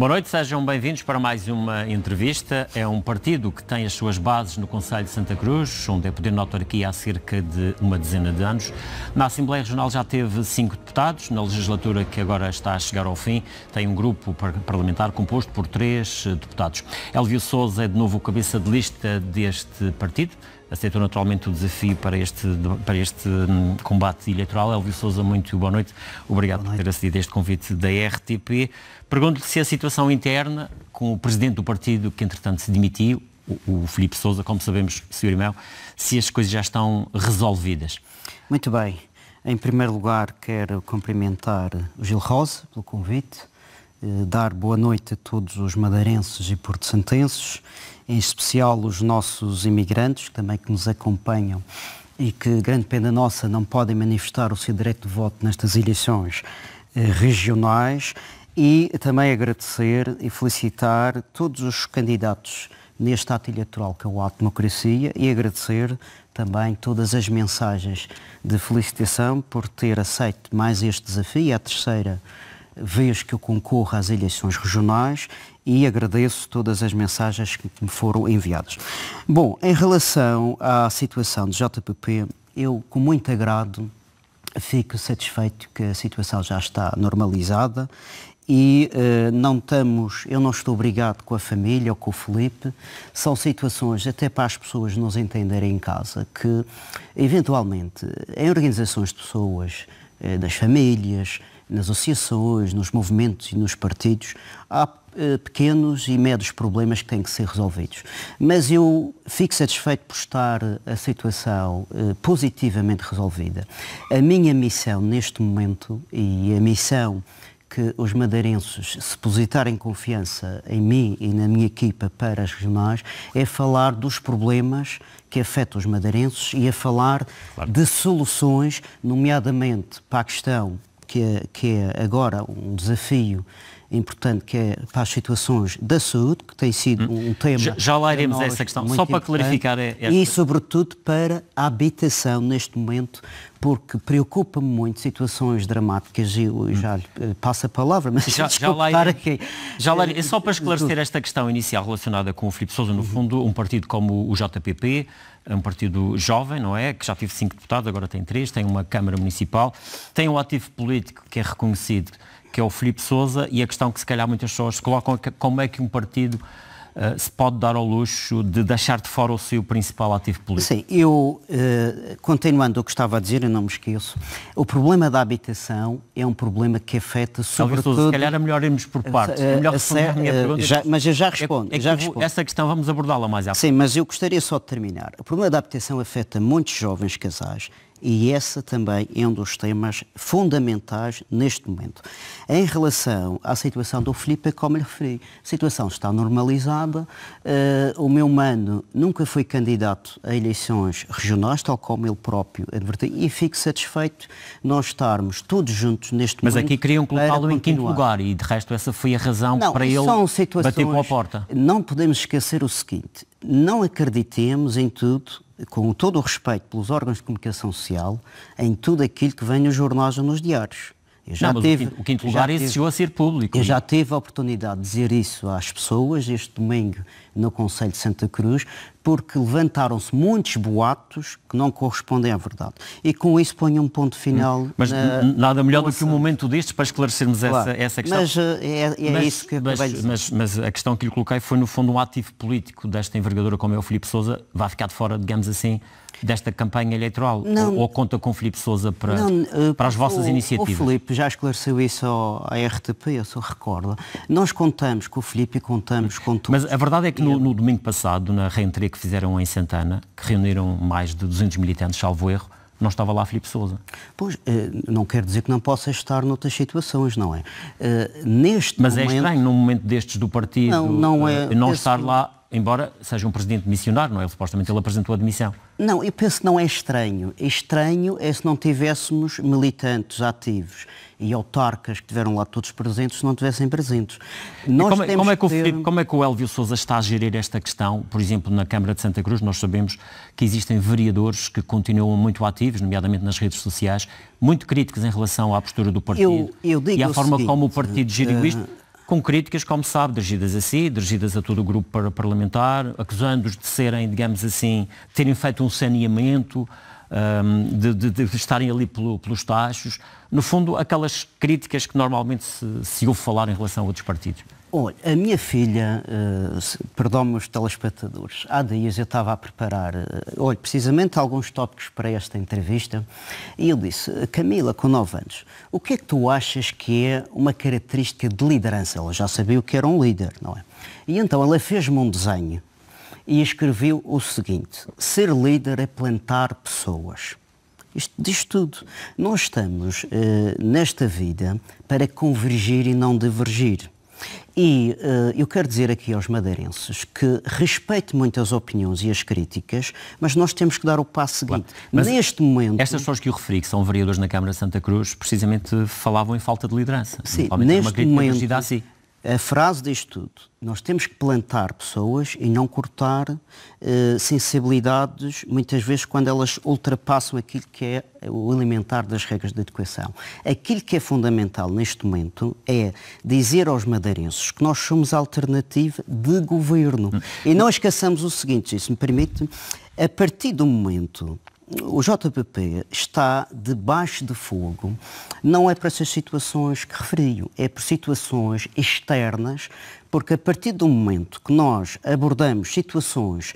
Boa noite, sejam bem-vindos para mais uma entrevista. É um partido que tem as suas bases no Conselho de Santa Cruz, onde é poder na autarquia há cerca de uma dezena de anos. Na Assembleia Regional já teve 5 deputados, na legislatura que agora está a chegar ao fim tem um grupo parlamentar composto por 3 deputados. Elvio Sousa é de novo o cabeça de lista deste partido. Aceitou naturalmente o desafio para este combate eleitoral. Elvio Sousa, muito boa noite. Obrigado por ter acedido a este convite da RTP. Pergunto-lhe se a situação interna, com o presidente do partido que entretanto se demitiu, o Filipe Sousa, como sabemos, Sr. Irmão, se as coisas já estão resolvidas. Muito bem. Em primeiro lugar, quero cumprimentar o Gil Rosa pelo convite, dar boa noite a todos os madeirenses e porto-santenses, em especial os nossos imigrantes, também que nos acompanham e que, grande pena nossa, não podem manifestar o seu direito de voto nestas eleições regionais, e também agradecer e felicitar todos os candidatos neste ato eleitoral, que é o ato de democracia, e agradecer também todas as mensagens de felicitação por ter aceito mais este desafio. É a terceira vez que eu concorro às eleições regionais e agradeço todas as mensagens que me foram enviadas. Bom, em relação à situação do JPP, eu, com muito agrado, fico satisfeito que a situação já está normalizada e eu não estou brigado com a família ou com o Filipe. São situações, até para as pessoas nos entenderem em casa, que eventualmente em organizações de pessoas, das famílias, nas associações, nos movimentos e nos partidos, há pequenos e médios problemas que têm que ser resolvidos. Mas eu fico satisfeito por estar a situação positivamente resolvida. A minha missão neste momento, e a missão que os madeirenses se depositarem confiança em mim e na minha equipa para as regionais, é falar dos problemas que afetam os madeirenses e a falar de soluções, nomeadamente para a questão que é agora um desafio importante, que é para as situações da saúde, que tem sido um tema... Já lá iremos a essa questão, só para clarificar... E, sobretudo, para a habitação neste momento, porque preocupa-me muito situações dramáticas, e eu já passo a palavra, mas já lá é só para esclarecer esta questão inicial relacionada com o Filipe Sousa, no fundo, um partido como o JPP, é um partido jovem, não é? Que já tive 5 deputados, agora tem 3, tem uma Câmara Municipal, tem um ativo político que é reconhecido, que é o Filipe Sousa, e a questão que se calhar muitas pessoas se colocam é como é que um partido se pode dar ao luxo de deixar de fora o seu principal ativo político. Sim, eu, continuando o que estava a dizer, eu não me esqueço, o problema da habitação é um problema que afeta sobretudo... Sousa, se calhar é melhor irmos por partes. É melhor responder a minha pergunta. Mas eu já respondo. Essa questão vamos abordá-la mais à frente. Sim, mas eu gostaria só de terminar. O problema da habitação afeta muitos jovens casais, e essa também é um dos temas fundamentais neste momento. Em relação à situação do Filipe, como lhe referi, a situação está normalizada. O meu mano nunca foi candidato a eleições regionais, tal como ele próprio advertiu, e fico satisfeito nós estarmos todos juntos neste momento. Mas aqui queriam colocá-lo em 5º lugar, e de resto essa foi a razão para ele bater com a porta. Não podemos esquecer o seguinte: não acreditemos em tudo, com todo o respeito pelos órgãos de comunicação social, em tudo aquilo que vem nos jornais ou nos diários. O 5º lugar exigeu a ser público. Eu já tive a oportunidade de dizer isso às pessoas este domingo no Conselho de Santa Cruz, porque levantaram-se muitos boatos que não correspondem à verdade. E com isso ponho um ponto final. Mas nada melhor do que um momento destes para esclarecermos essa questão. Mas isso que acabei de dizer. Mas a questão que lhe coloquei foi, no fundo, um ativo político desta envergadura como é o Filipe Sousa, vai ficar de fora, digamos assim, desta campanha eleitoral? Ou conta com o Filipe Sousa para as vossas iniciativas? O Filipe já esclareceu isso à RTP, eu só recordo. Nós contamos com o Filipe e contamos com todos. Mas a verdade é que no domingo passado, na reentrée que fizeram em Santana, que reuniram mais de 200 militantes, salvo erro, não estava lá Filipe Sousa. Pois, não quer dizer que não possa estar noutras situações, não é? Mas é estranho, num momento destes do partido, não estar lá, embora seja um presidente missionário, não é? Supostamente ele apresentou a demissão. Não, eu penso que não é estranho. Estranho é se não tivéssemos militantes ativos e autarcas que estiveram lá todos presentes, se não estivessem presentes. Como é que o Elvio Sousa está a gerir esta questão? Por exemplo, na Câmara de Santa Cruz, nós sabemos que existem vereadores que continuam muito ativos, nomeadamente nas redes sociais, muito críticos em relação à postura do partido eu digo e à forma seguinte, como o partido geriu isto. Com críticas, como sabe, dirigidas a si, dirigidas a todo o grupo parlamentar, acusando-os de serem, digamos assim, terem feito um saneamento, de estarem ali pelos tachos. No fundo, aquelas críticas que normalmente se ouve falar em relação a outros partidos. Olha, a minha filha, perdão-me os telespectadores, há dias eu estava a preparar, precisamente alguns tópicos para esta entrevista, e eu disse: Camila, com 9 anos, o que é que tu achas que é uma característica de liderança? Ela já sabia o que era um líder, não é? E então ela fez-me um desenho e escreveu o seguinte: ser líder é plantar pessoas. Isto diz tudo. Nós estamos nesta vida para convergir e não divergir. E eu quero dizer aqui aos madeirenses que respeito muito as opiniões e as críticas, mas nós temos que dar o passo seguinte. Claro. Neste momento... Estas pessoas que eu referi, que são vereadores na Câmara de Santa Cruz, precisamente falavam em falta de liderança. Sim, neste momento, a frase diz tudo. Nós temos que plantar pessoas e não cortar sensibilidades, muitas vezes quando elas ultrapassam aquilo que é o elementar das regras da educação. Aquilo que é fundamental neste momento é dizer aos madeirenses que nós somos a alternativa de governo. E não esqueçamos o seguinte, se me permite, a partir do momento... O JPP está debaixo de fogo, não é para essas situações que referi, é por situações externas, porque a partir do momento que nós abordamos situações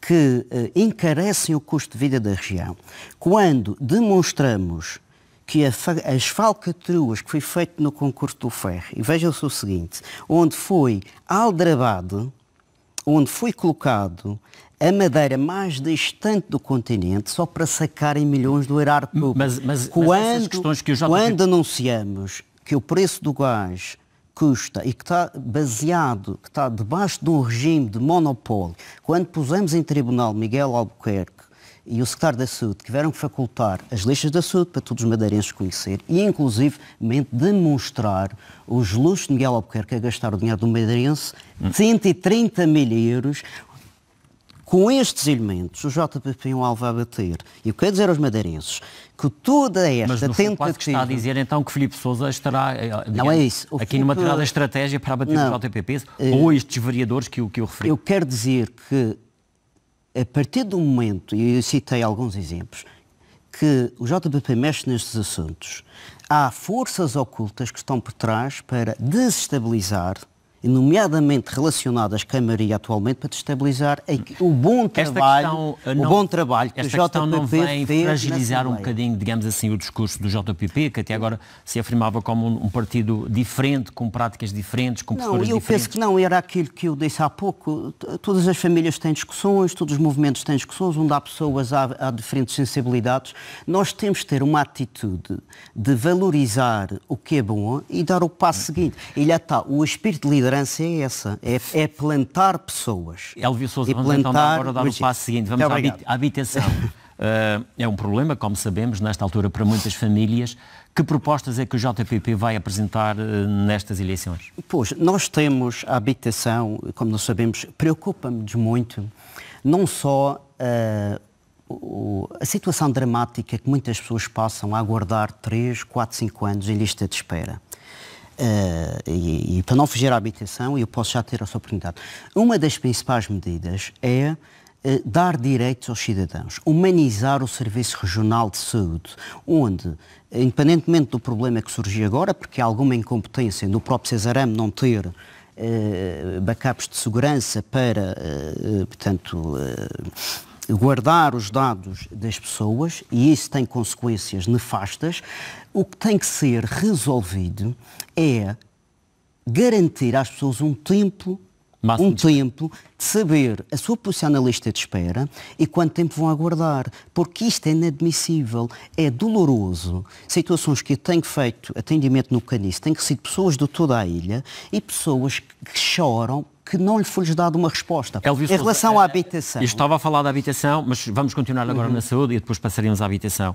que encarecem o custo de vida da região, quando demonstramos que as falcatruas que foi feito no concurso do ferro, e veja-se o seguinte, onde foi aldrabado, onde foi colocado a madeira mais distante do continente só para sacarem milhões do erário público. Mas essas questões que o JPP... Quando anunciamos que o preço do gás custa e que está baseado, que está debaixo de um regime de monopólio, quando pusemos em tribunal Miguel Albuquerque e o secretário da Saúde tiveram que facultar as listas da saúde para todos os madeirenses conhecer e, inclusive, demonstrar os luxos de Miguel Albuquerque a gastar o dinheiro do madeirense, 130 mil euros. Com estes elementos, o JPP é um alvo a bater. E eu quero dizer aos madeirenses que toda esta tentativa... Mas está a dizer então que Filipe Sousa estará digamos, não é isso. Aqui numa determinada estratégia para abater o JPP? Ou estes vereadores que eu referi? Eu quero dizer que, a partir do momento, e eu citei alguns exemplos, que o JPP mexe nestes assuntos, há forças ocultas que estão por trás para desestabilizar, nomeadamente relacionadas com a Maria atualmente, para destabilizar o bom trabalho, que o JPP não vem fez fragilizar um bocadinho, digamos assim, o discurso do JPP, que até agora se afirmava como um partido diferente, com práticas diferentes, com posturas diferentes? Eu penso que não, era aquilo que eu disse há pouco. Todas as famílias têm discussões, todos os movimentos têm discussões, onde há pessoas, há diferentes sensibilidades. Nós temos que ter uma atitude de valorizar o que é bom e dar o passo seguinte. E lá está, o espírito de liderança é essa, é plantar pessoas. Elvio Sousa, vamos então agora dar o passo seguinte, vamos à habitação. É um problema, como sabemos, nesta altura, para muitas famílias. Que propostas é que o JPP vai apresentar nestas eleições? Pois, nós temos a habitação, como nós sabemos, preocupa-nos muito, não só a situação dramática que muitas pessoas passam a aguardar 3, 4, 5 anos em lista de espera. E para não fugir à habitação, eu posso já ter essa oportunidade. Uma das principais medidas é dar direitos aos cidadãos, humanizar o Serviço Regional de Saúde, onde, independentemente do problema que surgiu agora, porque há alguma incompetência no próprio Cesarame não ter backups de segurança para, portanto, guardar os dados das pessoas, e isso tem consequências nefastas. O que tem que ser resolvido é garantir às pessoas um tempo de saber a sua posição na lista de espera e quanto tempo vão aguardar, porque isto é inadmissível, é doloroso. Situações que eu tenho feito atendimento no Caniço, têm que ser pessoas de toda a ilha e pessoas que choram que não lhe foi-lhes dada uma resposta. Elvio em relação à habitação... Eu estava a falar da habitação, mas vamos continuar agora na saúde e depois passaremos à habitação.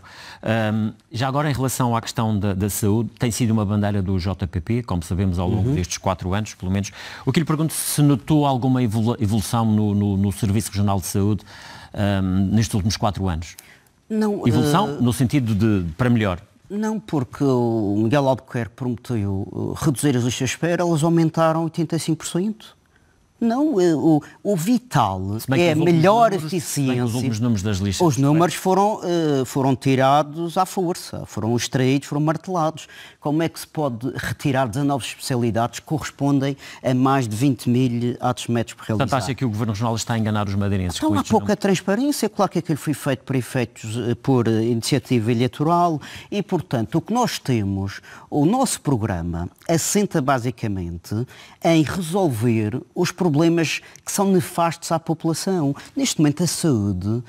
Já agora, em relação à questão da saúde, tem sido uma bandeira do JPP, como sabemos, ao longo destes 4 anos, pelo menos. O que lhe pergunto, se notou alguma evolução no Serviço Regional de Saúde nestes últimos 4 anos? Não, evolução no sentido de para melhor? Não, porque o Miguel Albuquerque prometeu reduzir as listas de espera, elas aumentaram 85%. Não, o vital é a melhor eficiência. Os últimos números das listas. Os números foram tirados à força, foram extraídos, foram martelados. Como é que se pode retirar 19 especialidades que correspondem a mais de 20 mil atos médicos por realizar? Portanto, acha que o Governo Regional está a enganar os madeirenses? Então há pouca transparência, claro que aquilo foi feito por iniciativa eleitoral e, portanto, o que nós temos, o nosso programa assenta basicamente em resolver os problemas que são nefastos à população. Neste momento, a saúde,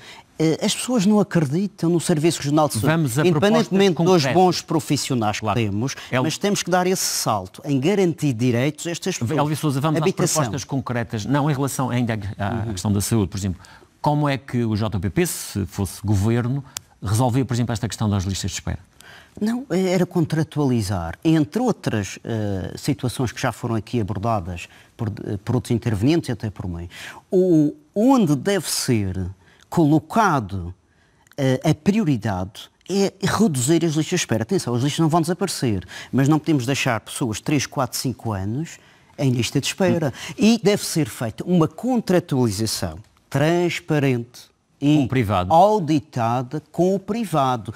as pessoas não acreditam no Serviço Regional de Saúde, independentemente dos bons profissionais que temos, mas temos que dar esse salto em garantir direitos a estas pessoas. Elvis Sousa, vamos às propostas concretas, não em relação ainda à questão da saúde, por exemplo. Como é que o JPP, se fosse governo, resolvia, por exemplo, esta questão das listas de espera? Não, era contratualizar, entre outras situações que já foram aqui abordadas por outros intervenientes, até por mim, onde deve ser colocado a prioridade é reduzir as listas de espera. Atenção, as listas não vão desaparecer, mas não podemos deixar pessoas 3, 4, 5 anos em lista de espera. E deve ser feita uma contratualização transparente e auditada com o privado.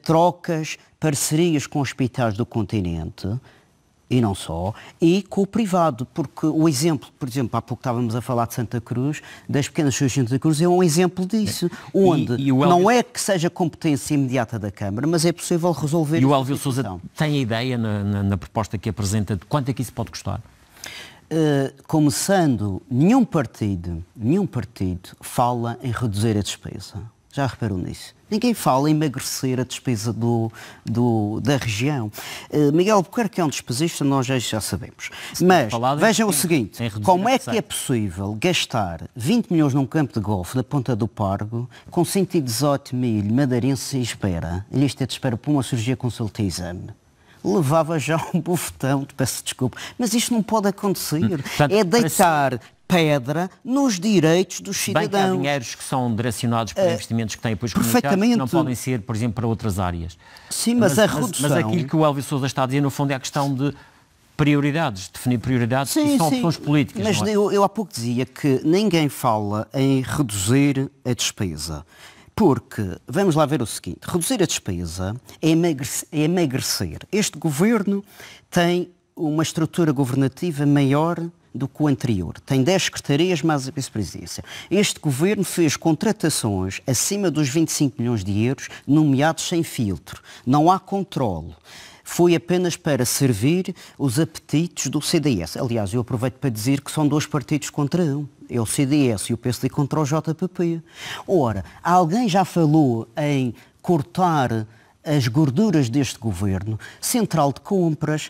Trocas, parcerias com hospitais do continente e não só, e com o privado, porque o exemplo, por exemplo, há pouco estávamos a falar de Santa Cruz, das pequenas cirurgias de Santa Cruz, é um exemplo disso, onde não é que seja competência imediata da Câmara, mas é possível resolver. E o Elvis Sousa tem a ideia na proposta que apresenta de quanto é que isso pode custar? Começando, nenhum partido fala em reduzir a despesa. Já reparou nisso? Ninguém fala em emagrecer a despesa da região. Miguel Albuquerque é um despesista, nós já sabemos. Mas vejam o seguinte, como é que é possível gastar 20 milhões num campo de golfe na Ponta do Pargo com 118 mil madeirenses em espera, em lista de espera para uma cirurgia consulta e exame? Levava já um bufetão, peço desculpa, mas isto não pode acontecer. Portanto, é deitar pedra nos direitos dos cidadãos. Bem que há dinheiros que são direcionados para investimentos que têm apoios comunitários que não podem ser, por exemplo, para outras áreas. Sim, mas a redução... Mas aquilo que o Elvis Sousa está a dizer, no fundo, é a questão de prioridades, definir prioridades, que são opções políticas. Mas eu há pouco dizia que ninguém fala em reduzir a despesa. Porque, vamos lá ver o seguinte, reduzir a despesa é emagrecer. Este governo tem uma estrutura governativa maior do que o anterior. Tem 10 secretarias mais a vice-presidência. Este governo fez contratações acima dos 25 milhões de euros, nomeados sem filtro. Não há controle. Foi apenas para servir os apetites do CDS. Aliás, eu aproveito para dizer que são dois partidos contra um. É o CDS e o PSD contra o JPP. Ora, alguém já falou em cortar as gorduras deste governo, central de compras,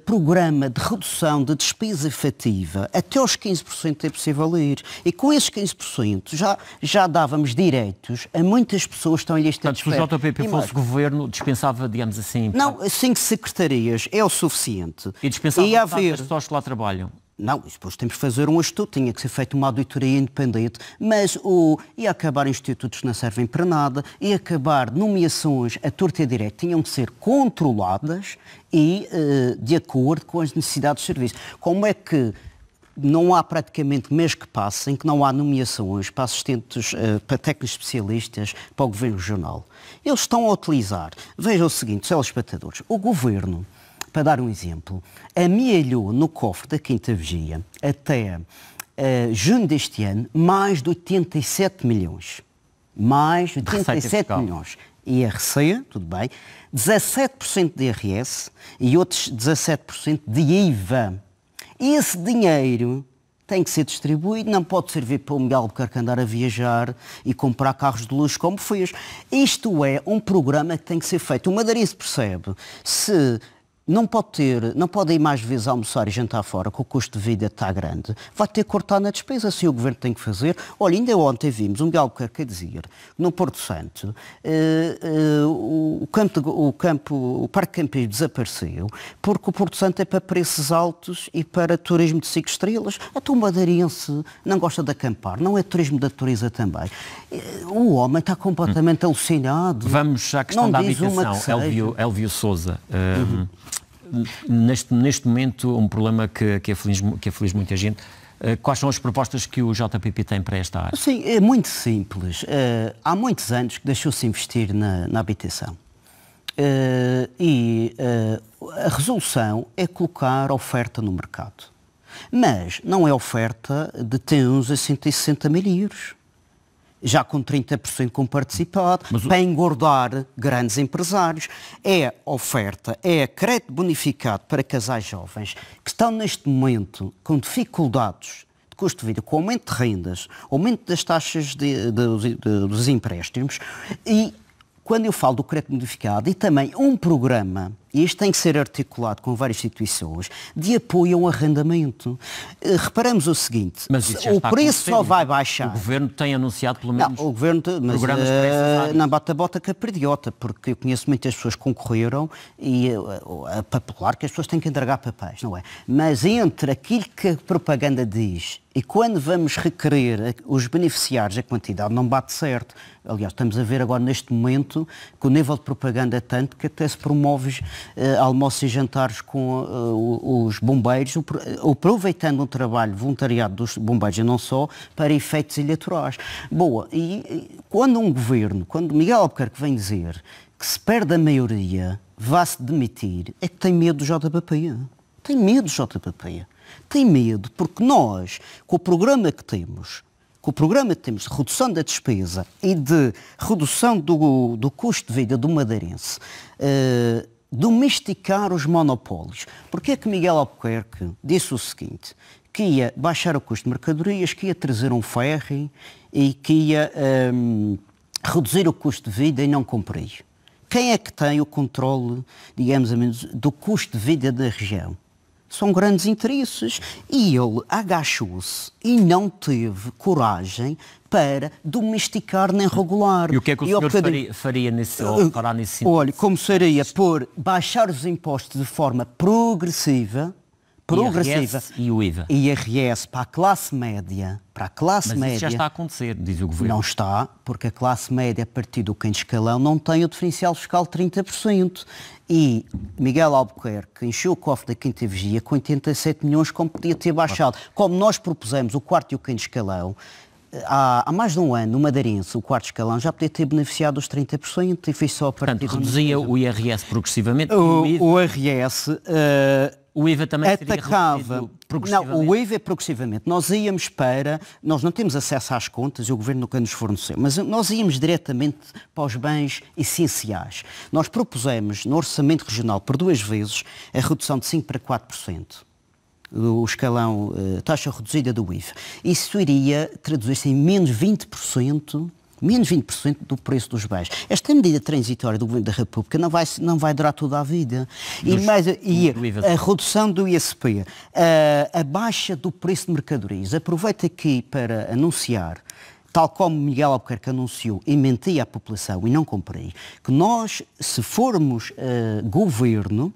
programa de redução de despesa efetiva, até aos 15% é possível ir. E com esses 15% já dávamos direitos a muitas pessoas que estão em lista de espera. Se o JPP fosse governo, dispensava, digamos assim... Não, 5 secretarias é o suficiente. E dispensava as pessoas que lá trabalham. Não, depois temos que fazer um estudo, tinha que ser feita uma auditoria independente, mas ia acabar institutos que não servem para nada, ia acabar nomeações a torto e a direito, tinham que ser controladas e de acordo com as necessidades de serviço. Como é que não há praticamente mês que passe em que não há nomeações para assistentes, para técnicos especialistas, para o Governo Regional? Eles estão a utilizar, vejam o seguinte, telespectadores, o Governo, para dar um exemplo, amealhou no cofre da Quinta Vigia até junho deste ano mais de 87 milhões. Mais de 87 milhões. IRC, tudo bem, 17% de IRS e outros 17% de IVA. Esse dinheiro tem que ser distribuído, não pode servir para o Miguel Albuquerque andar a viajar e comprar carros de luxo como fez. Isto é um programa que tem que ser feito. O madeirense percebe se não pode ir mais vezes almoçar e jantar fora, que o custo de vida está grande, vai ter que cortar na despesa, assim o Governo tem que fazer. Olha, ainda ontem vimos um Miguel Albuquerque a dizer, no Porto Santo, o Parque Campismo desapareceu, porque o Porto Santo é para preços altos e para turismo de 5 estrelas. A o madeirense não gosta de acampar, não é turismo da natureza também. O homem está completamente alucinado. Vamos à questão da habitação. Elvio Sousa. Neste momento, um problema que aflige muita gente. Quais são as propostas que o JPP tem para esta área? Sim, é muito simples. Há muitos anos que deixou-se investir na habitação. A resolução é colocar oferta no mercado. Mas não é oferta de T1s a 160 mil euros. Já com 30% com participado, para engordar grandes empresários. É oferta, é crédito bonificado para casais jovens que estão neste momento com dificuldades de custo de vida, com aumento de rendas, aumento das taxas dos empréstimos e, quando eu falo do crédito modificado, e também um programa, e isto tem que ser articulado com várias instituições, de apoio ao arrendamento. Reparamos o seguinte, o preço só vai baixar. O Governo tem anunciado, pelo menos, o Governo, programas para essas áreas. Não bata-bota que é peridiota, porque eu conheço muitas pessoas que concorreram e claro que as pessoas têm que entregar papéis, não é? Mas entre aquilo que a propaganda diz e quando vamos requerer os beneficiários, a quantidade não bate certo. Aliás, estamos a ver agora neste momento que o nível de propaganda é tanto que até se promove almoços e jantares com os bombeiros, aproveitando o trabalho voluntariado dos bombeiros e não só, para efeitos eleitorais. Boa, e quando um governo, quando Miguel Albuquerque vem dizer que se perde a maioria, vá-se demitir, é que tem medo do JPP. Tem medo do JPP. Tem medo porque nós, com o programa que temos, de redução da despesa e de redução do custo de vida do madeirense, domesticar os monopólios. Porque é que Miguel Albuquerque disse o seguinte, que ia baixar o custo de mercadorias, que ia trazer um ferry e que ia reduzir o custo de vida e não cumpriu? Quem é que tem o controle, digamos, do custo de vida da região? São grandes interesses e ele agachou-se e não teve coragem para domesticar nem regular. E o que é que o senhor faria nesse sentido? Olha, começaria por baixar os impostos de forma progressiva. IRS e o IVA. IRS para a classe média. Mas isso já está a acontecer, diz o Governo. Não está, porque a classe média, a partir do quinto escalão, não tem o diferencial fiscal de 30%. E Miguel Albuquerque encheu o cofre da quinta vigia com 87 milhões, como podia ter baixado. Como nós propusemos o quarto e o quinto escalão, há mais de um ano, no Madeirense, o quarto escalão já podia ter beneficiado dos 30% e foi só a partir... Portanto, reduzia o IRS progressivamente? O IRS... O IVA também atacava. Não, o IVA é progressivamente. Nós íamos nós não temos acesso às contas e o Governo nunca nos forneceu, mas nós íamos diretamente para os bens essenciais. Nós propusemos no Orçamento Regional por 2 vezes a redução de 5% para 4%. O escalão, taxa reduzida do IVA. Isso iria traduzir-se em menos 20% do preço dos bens. Esta medida transitória do Governo da República não vai durar toda a vida. A redução do ISP, a baixa do preço de mercadorias. Aproveito aqui para anunciar, tal como Miguel Albuquerque anunciou e mentia à população e não comprei, que nós, se formos governo,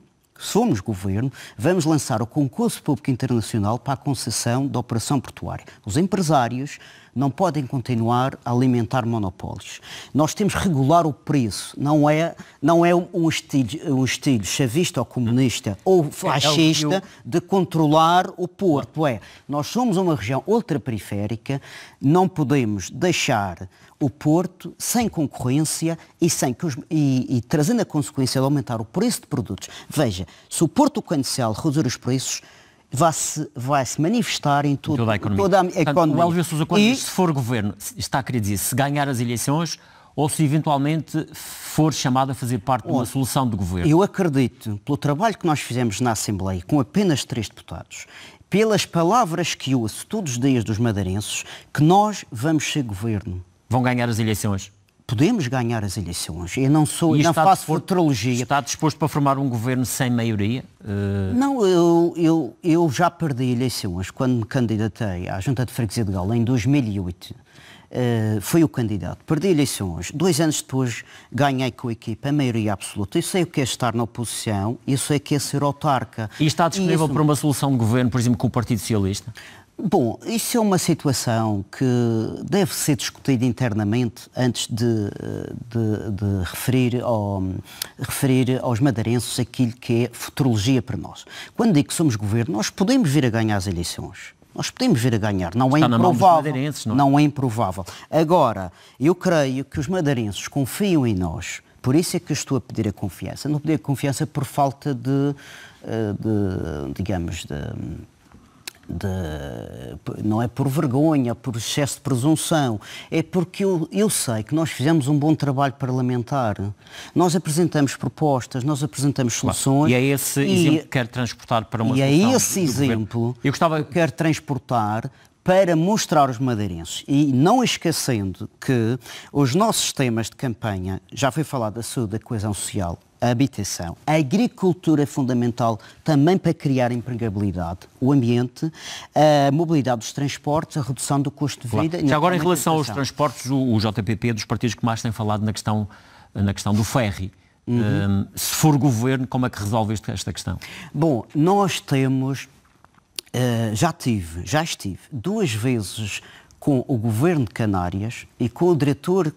vamos lançar o concurso público internacional para a concessão da operação portuária. Os empresários não podem continuar a alimentar monopólios. Nós temos que regular o preço. Não é um estilo chavista ou comunista ou fascista de controlar o porto. Nós somos uma região ultraperiférica, não podemos deixar o porto sem concorrência e trazendo a consequência de aumentar o preço de produtos. Veja, se o porto comercial reduzir os preços, vai-se manifestar em toda a economia. Portanto, o Elvio Sousa, se for governo, está a querer dizer se ganhar as eleições ou se eventualmente for chamado a fazer parte de uma solução de governo? Eu acredito, pelo trabalho que nós fizemos na Assembleia, com apenas 3 deputados, pelas palavras que ouço todos os dias dos madeirenses, que nós vamos ser governo. Vão ganhar as eleições? podemos ganhar as eleições. Eu não faço futurologia. Está disposto para formar um governo sem maioria? Não, eu já perdi eleições quando me candidatei à Junta de Freguesia de Gala em 2008. Fui o candidato. Perdi eleições. 2 anos depois ganhei com a equipa a maioria absoluta. Eu sei o que é estar na oposição, eu sei o que é ser autarca. E está disponível para uma solução de governo, por exemplo, com o Partido Socialista? Bom, isso é uma situação que deve ser discutida internamente antes de referir aos madeirenses aquilo que é futurologia para nós. Quando digo que somos governo, nós podemos vir a ganhar as eleições. Nós podemos vir a ganhar, não é improvável. Não é improvável. Agora, eu creio que os madeirenses confiam em nós. Por isso é que eu estou a pedir a confiança. Não pedir a confiança por falta não é por vergonha, por excesso de presunção, é porque eu sei que nós fizemos um bom trabalho parlamentar, nós apresentamos propostas, nós apresentamos soluções. E é esse exemplo que quero transportar para uma solução. E é esse exemplo que eu quero transportar para mostrar aos madeirenses, e não esquecendo que os nossos temas de campanha, já foi falado da saúde, da coesão social, a habitação, a agricultura é fundamental também para criar empregabilidade, o ambiente, a mobilidade dos transportes, a redução do custo de vida. Já agora, em relação aos transportes, o JPP é dos partidos que mais tem falado na questão do ferry. Se for governo, como é que resolve esta questão? Bom, nós temos, já estive 2 vezes com o governo de Canárias e com o diretor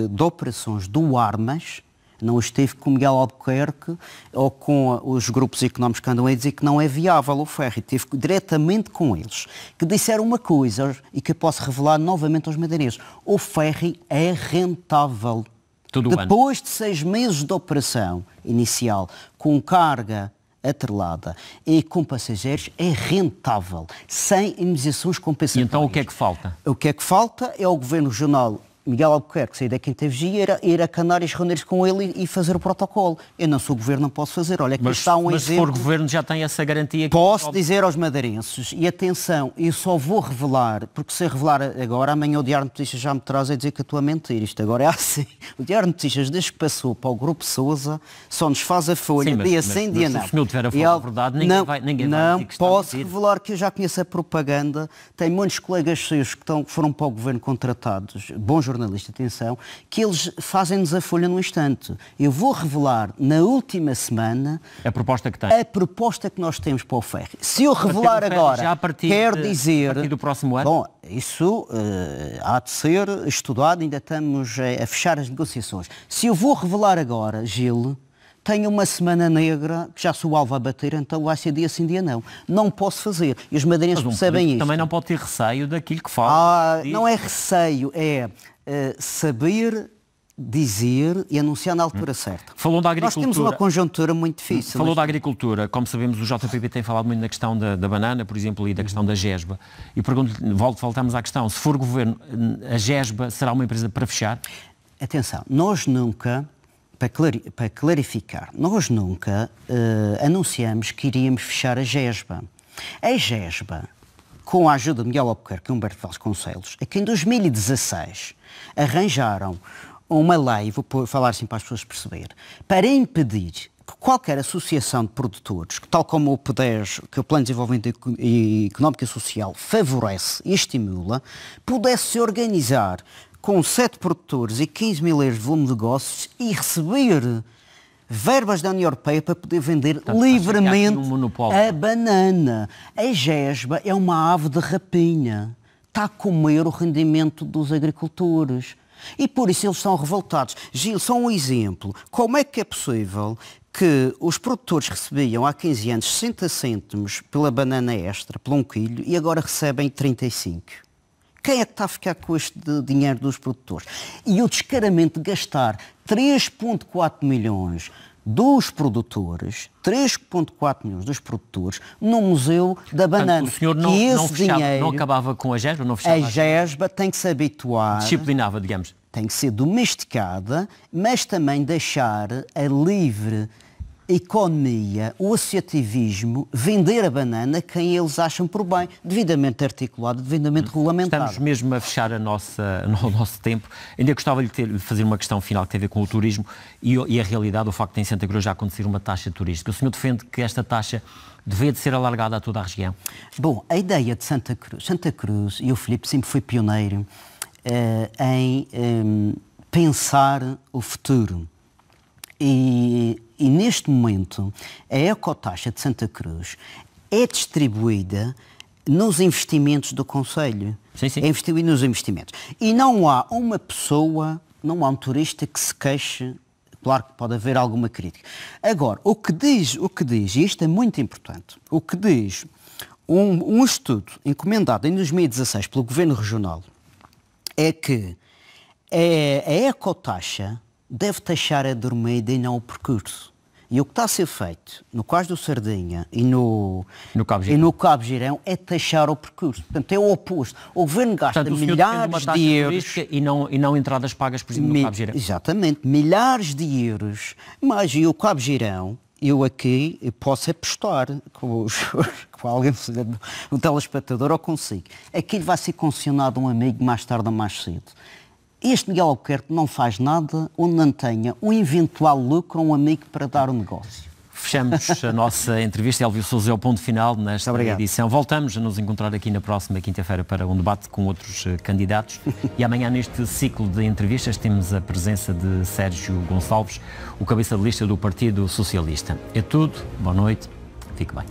de operações do Armas. Não esteve com Miguel Albuquerque ou com os grupos económicos que andam a dizer que não é viável o ferry. Esteve diretamente com eles, que disseram uma coisa e que eu posso revelar novamente aos madeirenses. O ferry é rentável. Depois de 6 meses de operação inicial, com carga atrelada e com passageiros, é rentável, sem indemnizações compensatórias. E então o que é que falta? O que é que falta é o Governo Regional Miguel Albuquerque sair da Quinta Vigia, ir a Canárias, reunir-se com ele e fazer o protocolo. Eu não sou governo, não posso fazer. Olha, aqui está um exemplo. Mas se for governo já tem essa garantia? Posso dizer aos madeirenses, e atenção, eu só vou revelar, porque se revelar agora, amanhã o Diário de Notícias já me traz a dizer que eu estou a mentir. Isto agora é assim. O Diário de Notícias, desde que passou para o Grupo Sousa, só nos faz a folha, dia sim, dia não. Se o senhor tiver a falar a verdade, ninguém vai dizer que não posso revelar, que eu já conheço a propaganda. Tenho muitos colegas seus que foram para o governo contratados, bons jornalistas, atenção, que eles fazem-nos a folha num instante. Eu vou revelar na última semana a proposta que tem. A proposta que nós temos para o ferry. Se eu revelar agora, quer dizer... A partir do próximo ano? Bom, isso há de ser estudado, ainda estamos a fechar as negociações. Se eu vou revelar agora, Gil, tenho uma semana negra, que já sou o alvo a bater, então vai ser dia sim, dia não. Não posso fazer. E os madeirenses percebem isto. Também não pode ter receio daquilo que fala. Não é receio, é saber dizer e anunciar na altura certa. Falou da agricultura. Nós temos uma conjuntura muito difícil. Falou da agricultura. Como sabemos, o JPP tem falado muito na questão da banana, por exemplo, e da questão da GESBA. E voltamos à questão. Se for governo, a GESBA será uma empresa para fechar? Atenção, nós nunca, para clarificar, nós nunca anunciamos que iríamos fechar a GESBA. A GESBA, com a ajuda de Miguel Albuquerque e Humberto Vasconcelos, é que em 2016 arranjaram uma lei, vou falar assim para as pessoas perceberem, para impedir que qualquer associação de produtores, tal como o PDES, que é o Plano de Desenvolvimento Económico e Social favorece e estimula, pudesse se organizar com 7 produtores e 15 mil euros de volume de negócios e receber verbas da União Europeia para poder vender livremente a banana. A GESBA é uma ave de rapinha. Está a comer o rendimento dos agricultores. E por isso eles estão revoltados. Gil, só um exemplo. Como é que é possível que os produtores recebiam há 15 anos 60 cêntimos pela banana extra, por 1 quilo, e agora recebem 35? Quem é que está a ficar com este dinheiro dos produtores? E o descaramento de gastar 3,4 milhões dos produtores, 3,4 milhões dos produtores, no Museu da Banana. Portanto, o senhor não acabava com a GESBA? Não fechava a GESBA tem que se habituar... Disciplinava, digamos. Tem que ser domesticada, mas também deixar a livre economia, o associativismo, vender a banana a quem eles acham por bem, devidamente articulado, devidamente regulamentado. Estamos mesmo a fechar o nosso tempo. Ainda gostava de fazer uma questão final que tem a ver com o turismo e a realidade, o facto de em Santa Cruz já acontecer uma taxa turística. O senhor defende que esta taxa devia de ser alargada a toda a região? Bom, a ideia de Santa Cruz, e o Filipe sempre foi pioneiro em pensar o futuro. E neste momento, a ecotaxa de Santa Cruz é distribuída nos investimentos do Conselho. Sim, sim. É distribuída nos investimentos. E não há uma pessoa, não há um turista que se queixe. Claro que pode haver alguma crítica. Agora, o que diz, e isto é muito importante, o que diz um estudo encomendado em 2016 pelo Governo Regional é que a ecotaxa deve taxar a dormida e não o percurso. E o que está a ser feito no Cais do Sardinha e no Cabo Girão é taxar o percurso. Portanto, é o oposto. O Governo gasta milhares de euros e não entradas pagas, por exemplo, no Cabo Girão. Exatamente, milhares de euros. Mas e o Cabo Girão, eu aqui posso apostar com alguém, um telespectador, ou consigo. Aquilo vai ser concessionado a um amigo mais tarde ou mais cedo. Este Miguel Albuquerque não faz nada onde não tenha um eventual lucro a um amigo para dar um negócio. Fechamos a nossa entrevista. Elvio Sousa é o ponto final nesta edição. Voltamos a nos encontrar aqui na próxima quinta-feira para um debate com outros candidatos. E amanhã, neste ciclo de entrevistas, temos a presença de Sérgio Gonçalves, o cabeça de lista do Partido Socialista. É tudo. Boa noite. Fique bem.